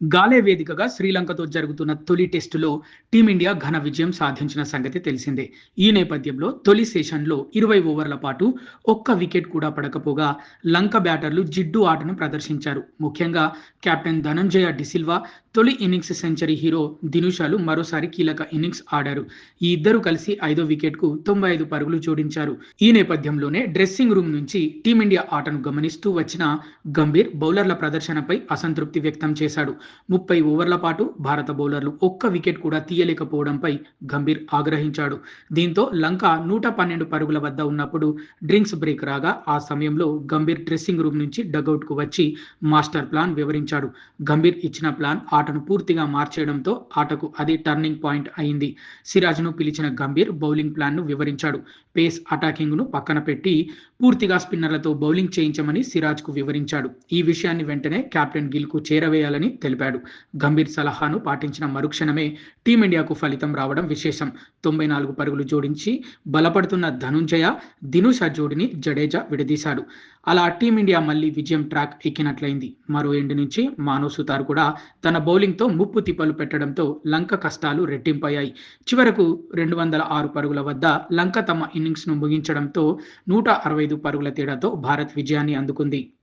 గాలే వేదికగా శ్రీలంకతో జరుగుతున్న తొలి టెస్టులో టీమిండియా ఘన విజయం సాధించిన సంగతి తెలిసిందే. ఈ నేపథ్యంలో తొలి సెషన్లో 20 ఓవర్ల పాటు ఒక్క వికెట్ కూడా పడకపోగా లంక బ్యాటర్లు జిడ్డు ఆటను ప్రదర్శించారు. ముఖ్యంగా కెప్టెన్ ధనంజయ డిసిల్వా, తొలి ఇన్నింగ్స్ సెంచరీ హీరో దినుషాలు మరోసారి కీలక ఇన్నింగ్స్ ఆడారు. ఈ ఇద్దరు కలిసి 5వ వికెట్కు 95 పరుగులు జోడించారు. ఈ నేపథ్యంలోనే డ్రెస్సింగ్ రూమ్ నుంచి టీమిండియా ఆటను గమనిస్తూ వచ్చిన గంభీర్ బౌలర్ల ప్రదర్శనపై అసంతృప్తి వ్యక్తం చేశాడు. 30 ఓవర్ల పాటు భారత బౌలర్లు ఒక్క వికెట్ కూడా తీయలేకపోవడంపై గంభీర్ ఆగ్రహించాడు. దీంతో లంక 112 పరుగుల వద్ద ఉన్నప్పుడు డ్రింక్స్ బ్రేక్ రాగా ఆ సమయంలో గంభీర్ డ్రెస్సింగ్ రూమ్ నుంచి డగౌట్కు వచ్చి మాస్టర్ ప్లాన్ వివరించాడు. గంభీర్ ఇచ్చిన ప్లాన్ ఆటను పూర్తిగా మార్చేయడంతో ఆటకు అది టర్నింగ్ పాయింట్ అయింది. సిరాజ్ను పిలిచిన గంభీర్ బౌలింగ్ ప్లాన్ను వివరించాడు. పేస్ అటాకింగ్ను పక్కన పెట్టి పూర్తిగా స్పిన్నర్లతో బౌలింగ్ చేయించమని సిరాజ్కు వివరించాడు. ఈ విషయాన్ని వెంటనే కెప్టెన్ గిల్కు చేరవేయాలని తెలిపాడు. గంభీర్ సలహాను పాటించిన మరుక్షణమే టీమిండియాకు ఫలితం రావడం విశేషం. 94 పరుగులు జోడించి బలపడుతున్న ధనుంజయ, దినుష జోడిని జడేజా విడదీశాడు. అలా టీమిండియా మళ్లీ విజయం ట్రాక్ ఎక్కినట్లయింది. మరో ఎండ్ నుంచి మానవ్ సుతార్ కూడా తన బౌలింగ్తో ముప్పు తిప్పలు పెట్టడంతో లంక కష్టాలు రెట్టింపయ్యాయి. చివరకు 206 పరుగుల వద్ద లంక తమ ఇన్నింగ్స్ను ముగించడంతో 165 పరుగుల తేడాతో భారత్ విజయాన్ని అందుకుంది.